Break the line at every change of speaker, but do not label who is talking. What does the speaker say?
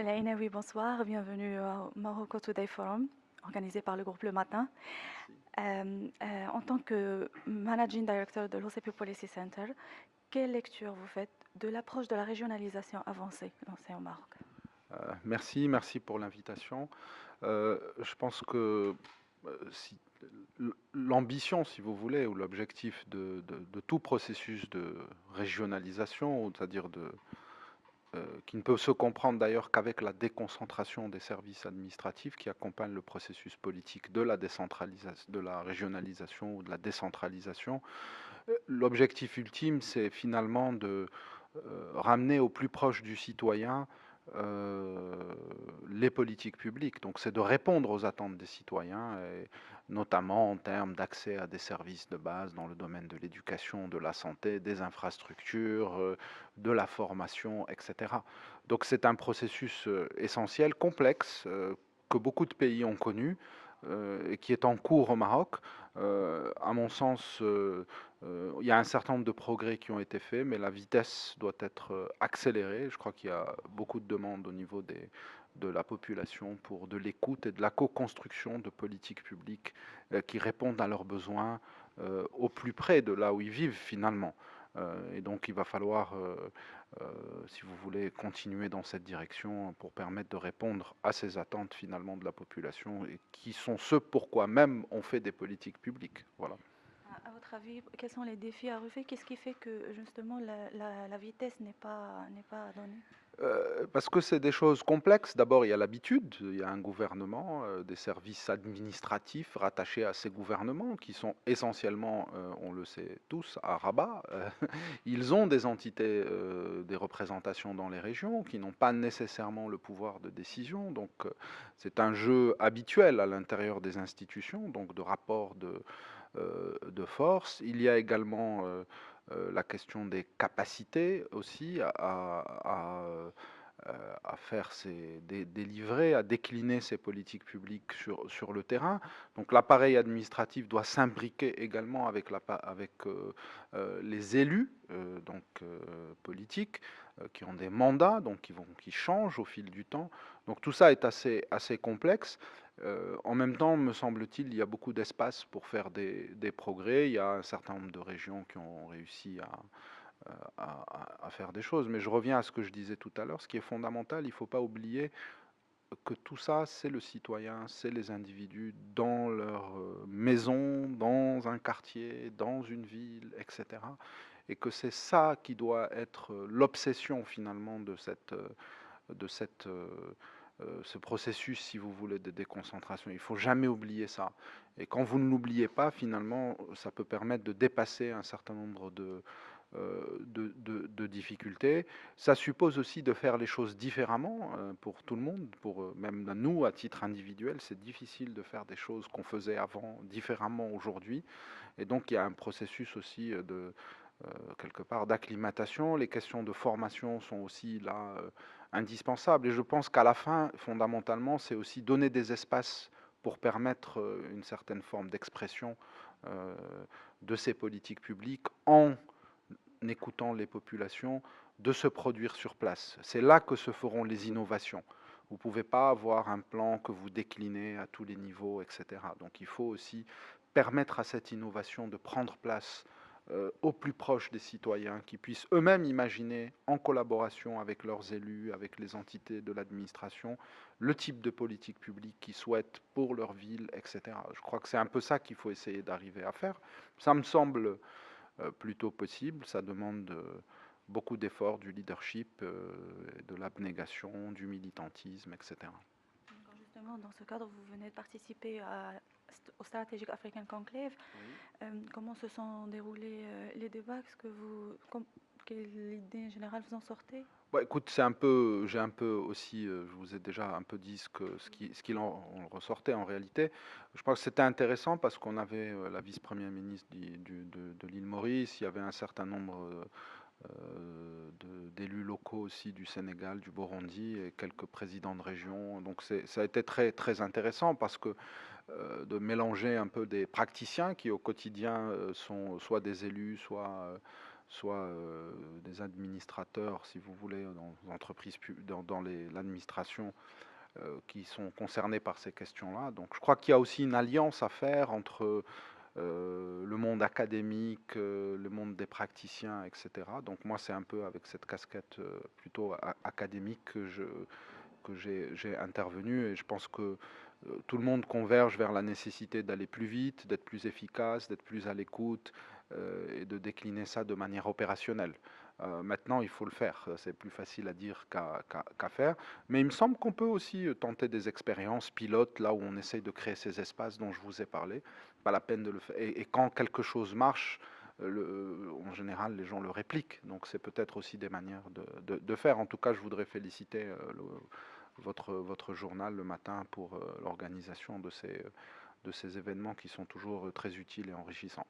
Alain, oui, bonsoir. Bienvenue au Morocco Today Forum, organisé par le groupe Le Matin. En tant que Managing Director de l'OCP Policy Center, quelle lecture vous faites de l'approche de la régionalisation avancée lancée au Maroc?
Merci pour l'invitation. Je pense que l'ambition, si vous voulez, ou l'objectif de tout processus de régionalisation, c'est-à-dire qui ne peut se comprendre d'ailleurs qu'avec la déconcentration des services administratifs qui accompagnent le processus politique de la décentralisation, de la régionalisation ou de la décentralisation. L'objectif ultime, c'est finalement de ramener au plus proche du citoyen euh, les politiques publiques. Donc c'est de répondre aux attentes des citoyens, et notamment en termes d'accès à des services de base dans le domaine de l'éducation, de la santé, des infrastructures, de la formation, etc. Donc c'est un processus essentiel, complexe, que beaucoup de pays ont connu et qui est en cours au Maroc. À mon sens, il y a un certain nombre de progrès qui ont été faits, mais la vitesse doit être accélérée. Je crois qu'il y a beaucoup de demandes au niveau de la population pour de l'écoute et de la co-construction de politiques publiques qui répondent à leurs besoins au plus près de là où ils vivent finalement. Et donc il va falloir, si vous voulez, continuer dans cette direction pour permettre de répondre à ces attentes finalement de la population et qui sont ce pourquoi même on fait des politiques publiques. Voilà.
À votre avis, quels sont les défis à relever? Qu'est-ce qui fait que justement la vitesse n'est pas donnée?
Parce que c'est des choses complexes. D'abord, il y a l'habitude, il y a un gouvernement, des services administratifs rattachés à ces gouvernements qui sont essentiellement, on le sait tous, à Rabat. Ils ont des entités, des représentations dans les régions qui n'ont pas nécessairement le pouvoir de décision. Donc, c'est un jeu habituel à l'intérieur des institutions, donc de rapport de force. Il y a également la question des capacités aussi à faire délivrer, à décliner ces politiques publiques sur le terrain. Donc l'appareil administratif doit s'imbriquer également avec les élus politiques qui ont des mandats, donc qui changent au fil du temps. Donc tout ça est assez complexe. En même temps, me semble-t-il, il y a beaucoup d'espace pour faire des progrès. Il y a un certain nombre de régions qui ont réussi à faire des choses. Mais je reviens à ce que je disais tout à l'heure. Ce qui est fondamental, il ne faut pas oublier que tout ça, c'est le citoyen, c'est les individus dans leur maison, dans un quartier, dans une ville, etc. Et que c'est ça qui doit être l'obsession finalement de ce processus, si vous voulez, de déconcentration. Il ne faut jamais oublier ça. Et quand vous ne l'oubliez pas, finalement, ça peut permettre de dépasser un certain nombre de difficultés. Ça suppose aussi de faire les choses différemment pour tout le monde, pour même nous, à titre individuel, c'est difficile de faire des choses qu'on faisait avant différemment aujourd'hui. Et donc, il y a un processus aussi quelque part d'acclimatation. Les questions de formation sont aussi là indispensables. Et je pense qu'à la fin, fondamentalement, c'est aussi donner des espaces pour permettre une certaine forme d'expression euh, de ces politiques publiques en écoutant les populations, de se produire sur place. C'est là que se feront les innovations. Vous ne pouvez pas avoir un plan que vous déclinez à tous les niveaux, etc. Donc il faut aussi permettre à cette innovation de prendre place au plus proche des citoyens, qui puissent eux-mêmes imaginer, en collaboration avec leurs élus, avec les entités de l'administration, le type de politique publique qu'ils souhaitent pour leur ville, etc. Je crois que c'est un peu ça qu'il faut essayer d'arriver à faire. Ça me semble plutôt possible. Ça demande beaucoup d'efforts, du leadership, de l'abnégation, du militantisme, etc.
D'accord, justement, dans ce cadre, vous venez de participer au Strategic African Conclave.
Oui.
Comment se sont déroulés les débats? Quelle idée générale vous en sortez?
Bon, écoute, j'ai un peu aussi, je vous ai déjà un peu dit ce qu'il en ressortait en réalité. Je pense que c'était intéressant parce qu'on avait la vice-première ministre de l'île Maurice, il y avait un certain nombre d'élus locaux aussi du Sénégal, du Burundi et quelques présidents de région. Donc ça a été très intéressant parce que de mélanger un peu des praticiens qui au quotidien sont soit des élus, soit soit des administrateurs, si vous voulez, dans les entreprises, dans l'administration, qui sont concernés par ces questions-là. Donc je crois qu'il y a aussi une alliance à faire entre le monde académique, le monde des praticiens, etc. Donc moi, c'est un peu avec cette casquette plutôt académique que j'ai intervenu, et je pense que tout le monde converge vers la nécessité d'aller plus vite, d'être plus efficace, d'être plus à l'écoute, et de décliner ça de manière opérationnelle. Maintenant, il faut le faire. C'est plus facile à dire qu'à faire. Mais il me semble qu'on peut aussi tenter des expériences pilotes là où on essaye de créer ces espaces dont je vous ai parlé. Pas la peine de le faire. Et quand quelque chose marche, en général, les gens le répliquent. Donc c'est peut-être aussi des manières de faire. En tout cas, je voudrais féliciter votre journal le matin pour l'organisation de ces événements qui sont toujours très utiles et enrichissants.